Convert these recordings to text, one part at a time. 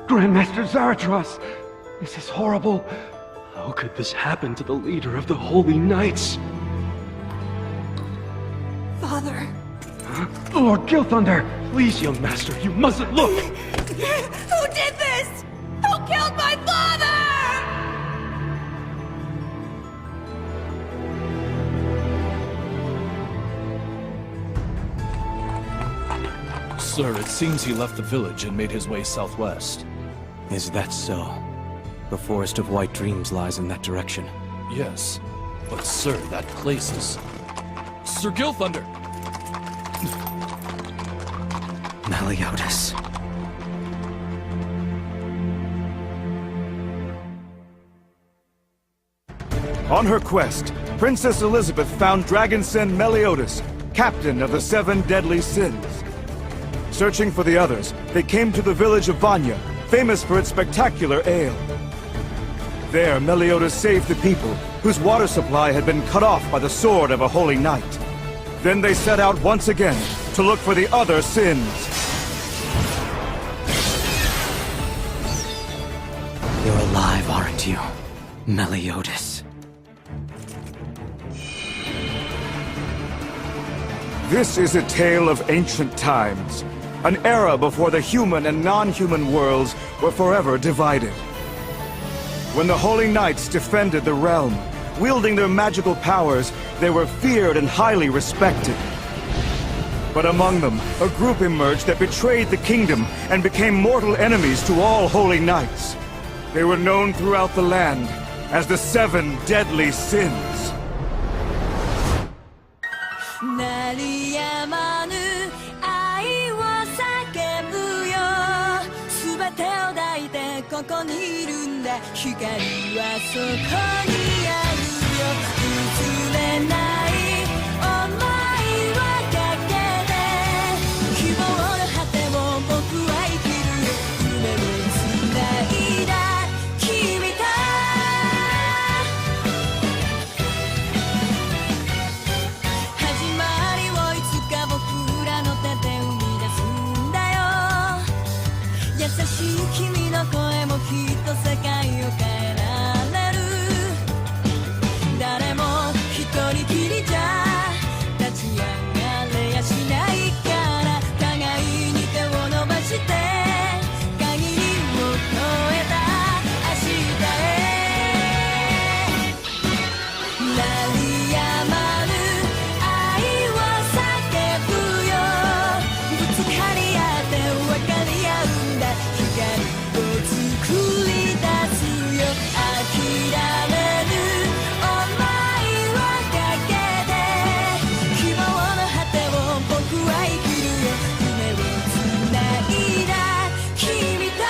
Grandmaster Zaratros! This is horrible. How could this happen to the leader of the Holy Knights? Father. Huh? Lord Gilthunder! Please, young master, you mustn't look! Who did this? Who killed my father? Sir, it seems he left the village and made his way southwest. Is that so? The Forest of White Dreams lies in that direction. Yes, but sir, that place is... Sir Gilthunder! Meliodas. On her quest, Princess Elizabeth found Dragonsen Meliodas, captain of the 7 deadly sins. Searching for the others, they came to the village of Vanya, famous for its spectacular ale. There, Meliodas saved the people, whose water supply had been cut off by the sword of a holy knight. Then they set out once again to look for the other sins. You're alive, aren't you, Meliodas? This is a tale of ancient times, an era before the human and non-human worlds were forever divided. When the Holy Knights defended the realm, wielding their magical powers, they were feared and highly respected. But among them, a group emerged that betrayed the kingdom and became mortal enemies to all Holy Knights. They were known throughout the land as the 7 deadly sins. 鳴りやまぬ愛を叫ぶよ全てを抱いてここにいるんだ光はそこにあるよ譲れない想いはかけて希望の果てを僕は生きるよ夢をつないだ君と優しい君の声もきっと世界を変えられる誰も一人きりじゃ立ち上がれやしないから互いに手を伸ばして限りを超えた明日へ鳴りやまぬ愛を叫ぶよぶつかり合って分かり合うんだ光を作り出すよ諦めぬ想いをかけて希望の果てを僕は生きるよ夢をつないだ君と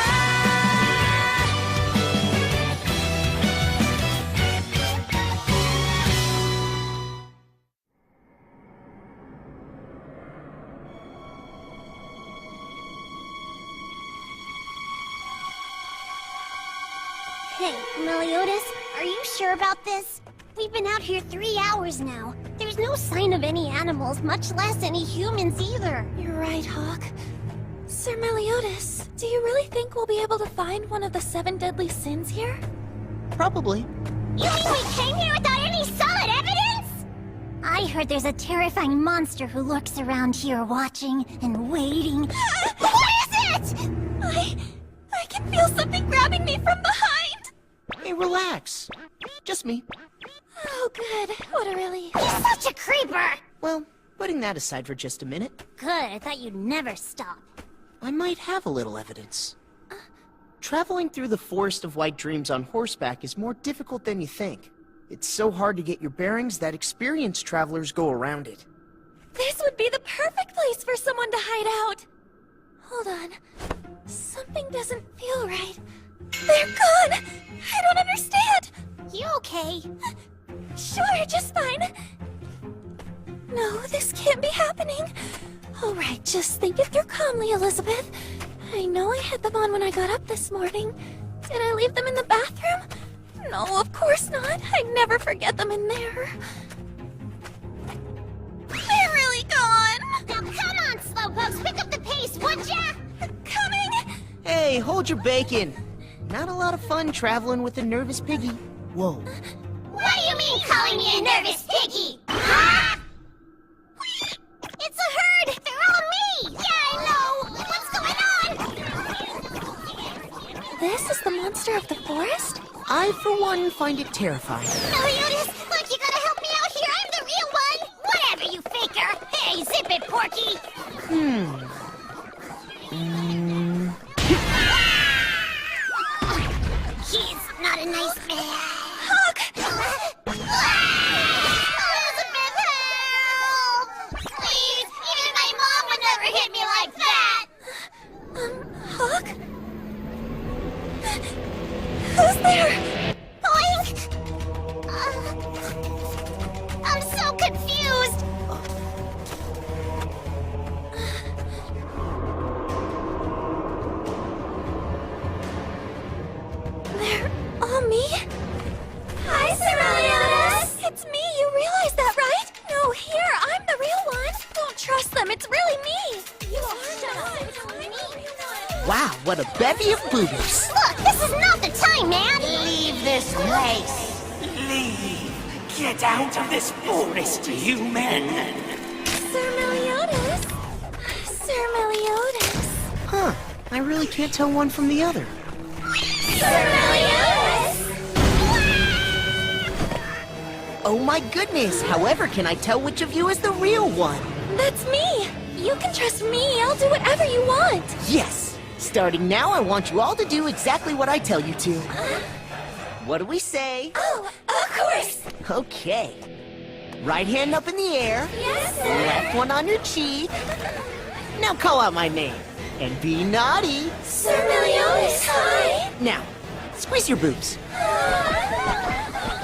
Hey, Meliodas, are you sure about this? We've been out here 3 hours now. There's no sign of any animals, much less any humans either. You're right, Hawk. Sir Meliodas, do you really think we'll be able to find one of the 7 deadly sins here? Probably. You mean we came here without any solid evidence? I heard there's a terrifying monster who lurks around here watching and waiting. What is it? I can feel something grabbing me from behind! Hey, relax. Just me. Oh, good. What a relief. You're such a creeper! Well, putting that aside for just a minute, Good, I thought you'd never stop. I might have a little evidence. Traveling through the Forest of White Dreams on horseback is more difficult than you think. It's so hard to get your bearings that experienced travelers go around it. This would be the perfect place for someone to hide out. Hold on. Something doesn't feel right. They're gone! I don't understand! You okay? Sure, just fine. No, this can't be happening. All right, just think it through calmly, Elizabeth. I know I had them on when I got up this morning. Did I leave them in the bathroom? No, of course not. I'd never forget them in there. They're really gone! Now come on, Slowpokes, pick up the pace, would ya? Coming! Hey, hold your bacon. Not a lot of fun traveling with a nervous piggy. Whoa. What do you mean calling me a nervous piggy? Huh? It's a herd! They're all me! Yeah, I know! What's going on? This is the monster of the forest? I, for one, find it terrifying. Meliodas, look, you gotta help me out here! I'm the real one! Whatever, you faker! Hey, zip it, Porky! He's not a nice man. Hawk! Elizabeth, help! Please, even my mom would never hit me like that! Hawk? Who's there? Boink! I'm so confused! They're all me? Hi, Sir Meliodas! It's me, you realize that, right? No, here, I'm the real one. Don't trust them, it's really me. You are not. It's me. Wow, what a bevy of boobies. Look, this is not the time, man! Leave this place. Leave. Get out of this forest, human. Sir Meliodas? Sir Meliodas? Huh, I really can't tell one from the other. Sir Meliodas! Oh my goodness, however can I tell which of you is the real one? That's me! You can trust me, I'll do whatever you want! Yes! Starting now, I want you all to do exactly what I tell you to. What do we say? Oh, of course! Okay. Right hand up in the air. Yes, sir! Left one on your cheek. Now call out my name. And be naughty. Sir Meliodas, hi! Now, squeeze your boobs.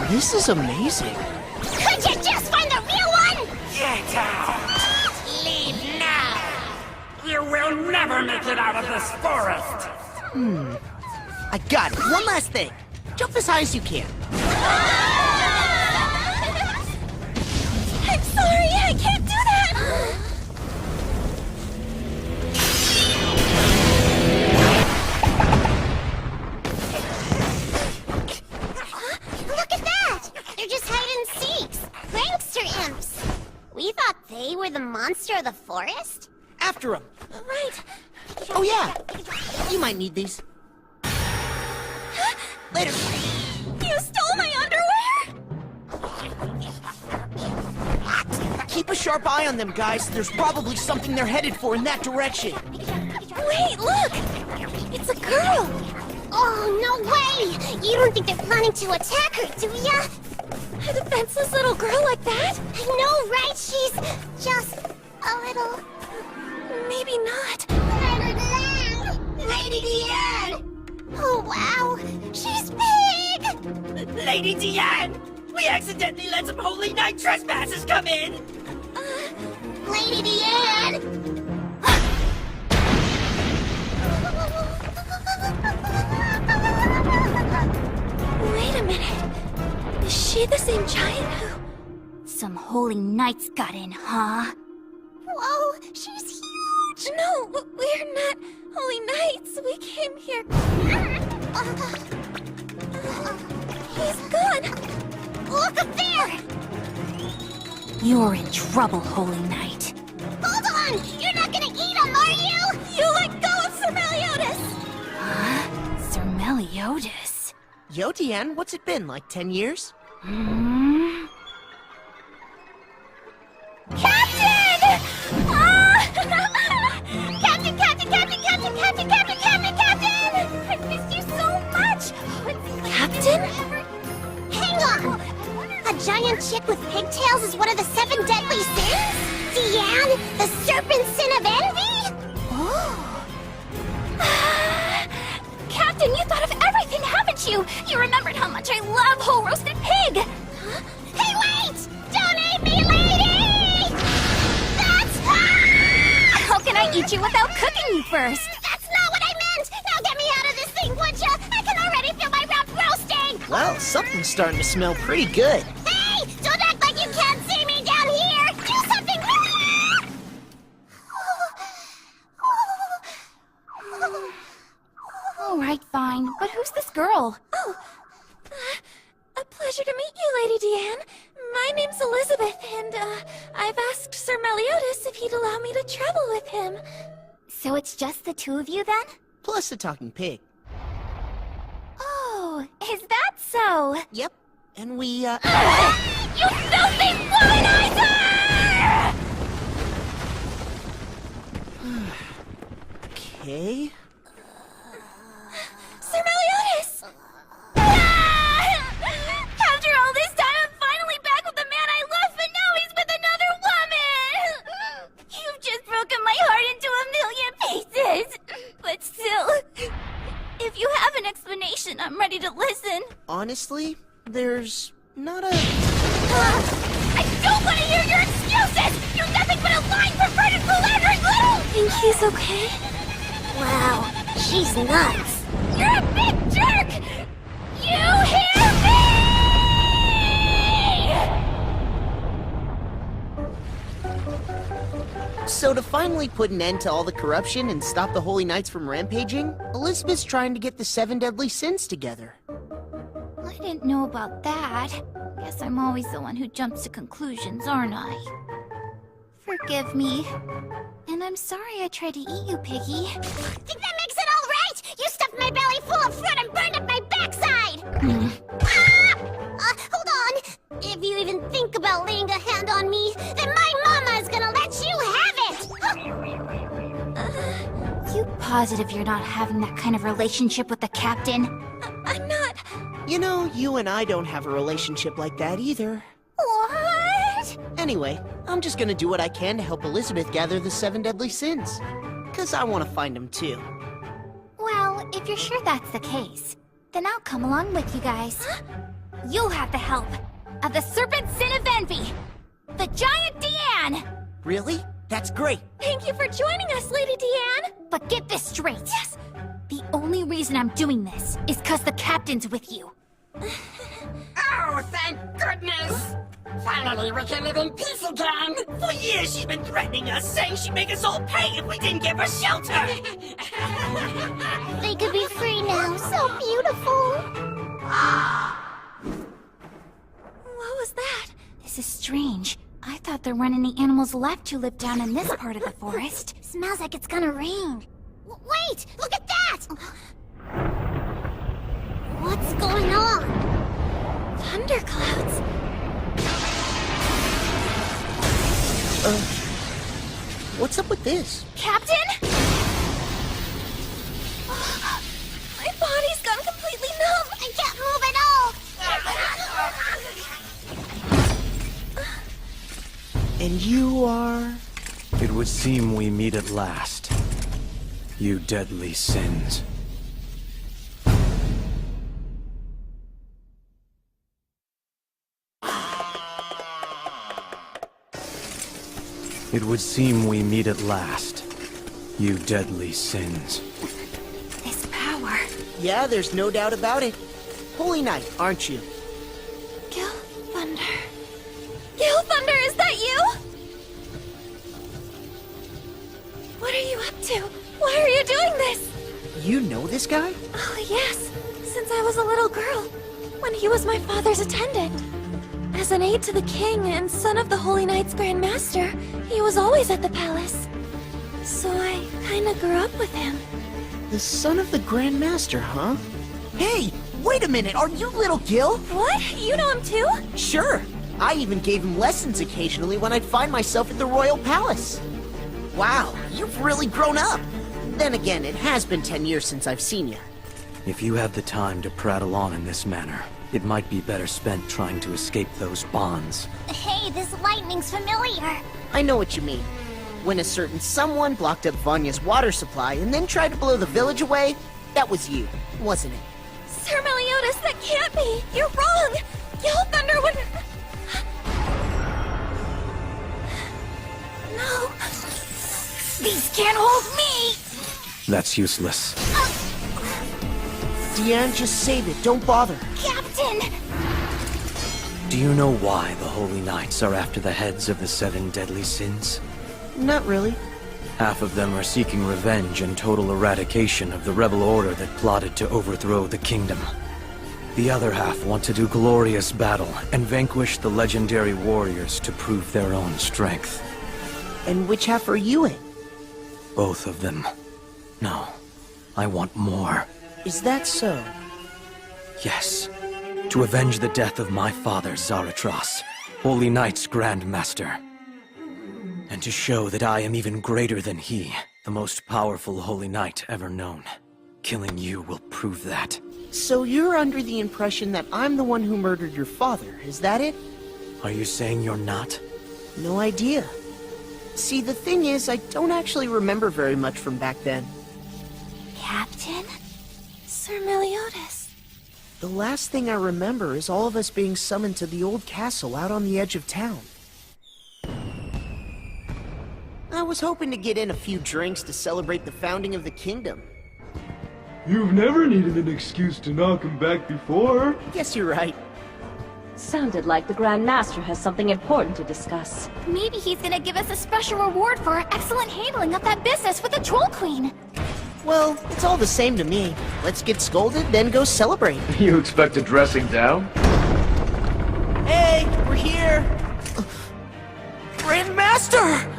This is amazing. Could you just find the real one? Get out. Leave now. You will never make it out of this forest. I got it. One last thing. Jump as high as you can. I'm sorry, I can't do that! Look at that! They're just hide and seeks. Prankster imps. We thought they were the monster of the forest? After him. Right. Oh yeah. You might need these. Later. You stole my underwear? Keep a sharp eye on them, guys. There's probably something they're headed for in that direction. Wait, look! It's a girl! Oh, no way! You don't think they're planning to attack her, do ya? A defenseless little girl like that? I know, right? She's just a little... Maybe not. Lady Diane! Oh, wow! She's big! Lady Diane! We accidentally let some Holy Night trespassers come in! Lady Diane! Wait a minute. Is she the same giant who... Some holy knights got in, huh? Whoa, she's huge! No, we're not holy knights. We came here... He's gone. Look up there! You're in trouble, Holy Knight. Hold on! You're not gonna eat him, are you? You let go of Sir Meliodas! Huh? Sir Meliodas? Yo, Diane, what's it been, like 10 years? Captain! Ah! Captain, Captain, Captain, Captain, Captain, Captain, Captain, Captain! I missed you so much! Captain? Hang on! A giant chick with pigtails is one of the 7 deadly sins? Diane, the serpent sin of envy? Oh. Captain, you thought of everything, haven't you? You remembered how much I love whole roasted pig! Huh? Hey, wait! Don't hate me, lady! That's... How can I eat you without cooking you first? That's not what I meant! Now get me out of this thing, would ya? I can already feel my mouth roasting! Well, something's starting to smell pretty good. Hey! Don't act like you can't see me down here! Do something! Alright, fine. But who's this girl? Oh, a pleasure to meet you, Lady Deanne. My name's Elizabeth, and, I've asked Sir Meliodas if he'd allow me to travel with him. So it's just the two of you then? Plus the talking pig. Oh, is that so? Yep. And we, You filthy womanizer! Okay. Sir Meliodas! After all this time, I'm finally back with the man I love, but now he's with another woman! You've just broken my heart into 1,000,000 pieces! But still, if you have an explanation, I'm ready to listen. Honestly, there's not a... I don't want to hear your excuses! You're nothing but a lying, perverted, philandering little... Think he's okay? Wow, she's nuts. You're a big jerk! You hear me? So to finally put an end to all the corruption and stop the Holy Knights from rampaging, Elizabeth's trying to get the 7 deadly sins together. I didn't know about that. Guess I'm always the one who jumps to conclusions, aren't I? Forgive me. And I'm sorry I tried to eat you, Piggy. Think that makes it all right? You stuffed my belly full of fruit and burned up my backside! Hold on! If you even think about laying a hand on me, then my mama is gonna let you have it! You positive you're not having that kind of relationship with the captain? I'm not. You know, you and I don't have a relationship like that either. What? Anyway, I'm just gonna do what I can to help Elizabeth gather the 7 deadly sins. 'Cause I want to find them too. Well, if you're sure that's the case, then I'll come along with you guys. You'll have the help of the Serpent Sin of Envy, the Giant Deanne! Really? That's great. Thank you for joining us, Lady Deanne! But get this straight. Yes! The only reason I'm doing this is 'cause the captain's with you. Oh, thank goodness! Finally, we can live in peace again! For years she's been threatening us, saying she'd make us all pay if we didn't give her shelter! They could be free now, so beautiful! What was that? This is strange. I thought there weren't any animals left who live down in this part of the forest. Smells like it's gonna rain. Wait! Look at that! What's going on? Thunderclouds. What's up with this? Captain? My body's gone completely numb. I can't move at all! And you are... It would seem we meet at last. You deadly sins. It would seem we meet at last. You deadly sins. This power. Yeah, there's no doubt about it. Holy Knight, aren't you? Gil Thunder. Gil Thunder, is that you? What are you up to? Why are you doing this? You know this guy? Oh, yes. Since I was a little girl. When he was my father's attendant. As an aide to the king and son of the Holy Knight's Grand Master, he was always at the palace. So I kinda grew up with him. The son of the Grand Master, huh? Hey, wait a minute, are you little Gil? What? You know him too? Sure. I even gave him lessons occasionally when I'd find myself at the royal palace. Wow, you've really grown up. Then again, it has been 10 years since I've seen you. If you have the time to prattle on in this manner, it might be better spent trying to escape those bonds. Hey, this lightning's familiar. I know what you mean. When a certain someone blocked up Vanya's water supply and then tried to blow the village away, that was you, wasn't it? Sir Meliodas, that can't be! You're wrong! Gil Thunder wouldn't... No. These can't hold me! That's useless. Deanne, just save it, don't bother. Captain! Do you know why the Holy Knights are after the heads of the 7 deadly sins? Not really. Half of them are seeking revenge and total eradication of the rebel order that plotted to overthrow the kingdom. The other half want to do glorious battle and vanquish the legendary warriors to prove their own strength. And which half are you in? Both of them. No, I want more. Is that so? Yes. To avenge the death of my father, Zaratras, Holy Knight's Grand Master. And to show that I am even greater than he, the most powerful Holy Knight ever known. Killing you will prove that. So you're under the impression that I'm the one who murdered your father, is that it? Are you saying you're not? No idea. See, the thing is, I don't actually remember very much from back then. Captain? Sir Meliodas. The last thing I remember is all of us being summoned to the old castle out on the edge of town. I was hoping to get in a few drinks to celebrate the founding of the kingdom. You've never needed an excuse to knock him back before. Guess you're right. Sounded like the Grand Master has something important to discuss. Maybe he's gonna give us a special reward for our excellent handling of that business with the Troll Queen. Well, it's all the same to me. Let's get scolded, then go celebrate. You expect a dressing down? Hey, we're here! Grand Master!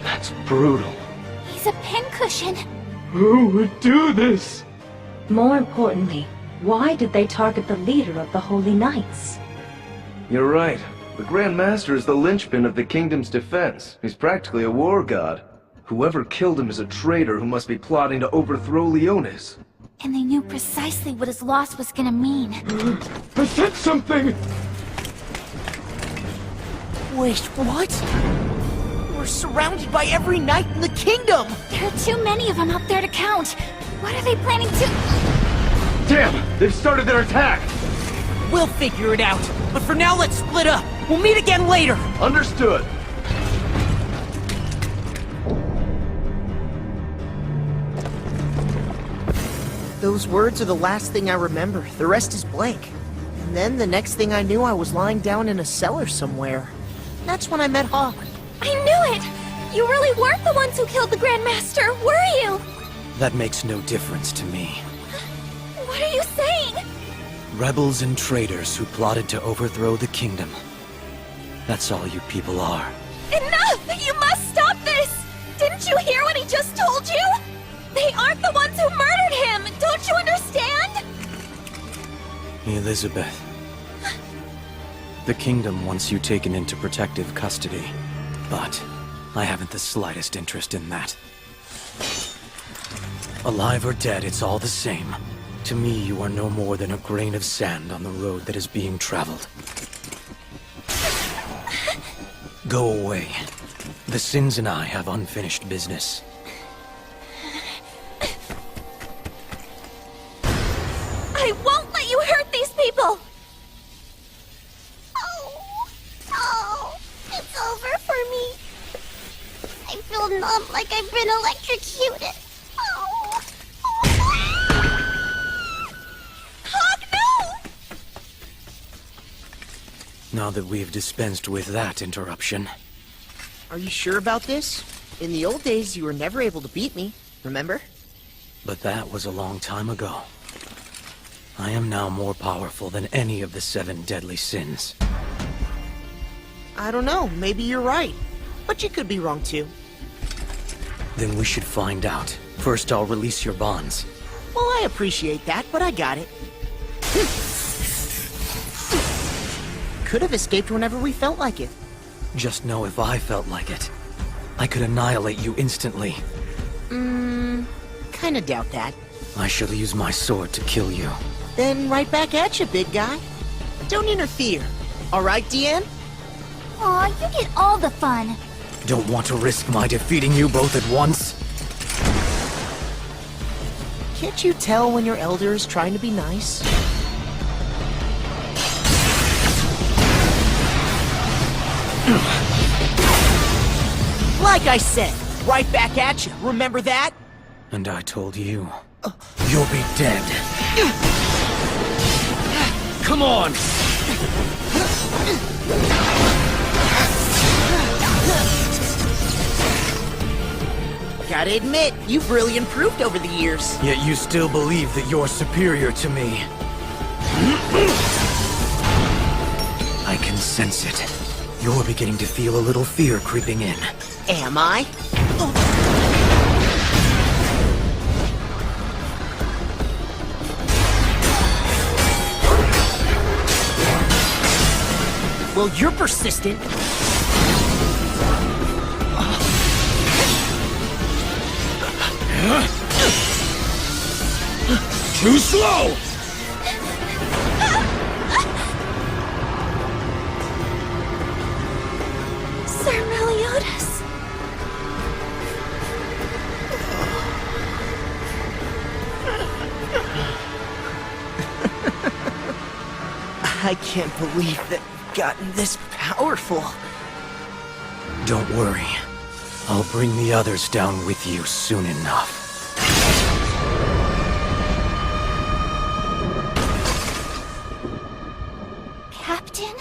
That's brutal. He's a pincushion. Who would do this? More importantly, why did they target the leader of the Holy Knights? You're right. The Grand Master is the linchpin of the kingdom's defense. He's practically a war god. Whoever killed him is a traitor who must be plotting to overthrow Leonis. And they knew precisely what his loss was gonna mean. I said something! Wait, what? We're surrounded by every knight in the kingdom! There are too many of them out there to count. What are they planning to... Damn! They've started their attack! We'll figure it out. But for now, let's split up. We'll meet again later. Understood. Those words are the last thing I remember. The rest is blank. And then the next thing I knew, I was lying down in a cellar somewhere. That's when I met Hawk. I knew it! You really weren't the ones who killed the Grand Master, were you? That makes no difference to me. What are you saying? Rebels and traitors who plotted to overthrow the kingdom. That's all you people are. Enough! You must stop this! Didn't you hear what he just told you? They aren't the ones who murdered him! Don't you understand? Elizabeth. The kingdom wants you taken into protective custody, but I haven't the slightest interest in that. Alive or dead, it's all the same. To me, you are no more than a grain of sand on the road that is being traveled. Go away. The Sins and I have unfinished business. I won't let you hurt these people! Oh, it's over for me. I feel numb like I've been electrocuted. Oh. Hawk, no! Now that we've dispensed with that interruption. Are you sure about this? In the old days, you were never able to beat me, remember? But that was a long time ago. I am now more powerful than any of the 7 deadly sins. I don't know, maybe you're right. But you could be wrong too. Then we should find out. First, I'll release your bonds. Well, I appreciate that, but I got it. Could have escaped whenever we felt like it. Just know if I felt like it, I could annihilate you instantly. Kinda doubt that. I shall use my sword to kill you. Then right back at you, big guy. Don't interfere. All right, Deanne? Aw, you get all the fun. Don't want to risk my defeating you both at once? Can't you tell when your elder is trying to be nice? Like I said, right back at you. Remember that? And I told you, you'll be dead. Come on! Gotta admit, you've really improved over the years. Yet you still believe that you're superior to me. I can sense it. You're beginning to feel a little fear creeping in. Am I? Well, you're persistent. Too slow! Sir Meliodas. I can't believe that you've gotten this powerful. Don't worry. I'll bring the others down with you soon enough. Captain?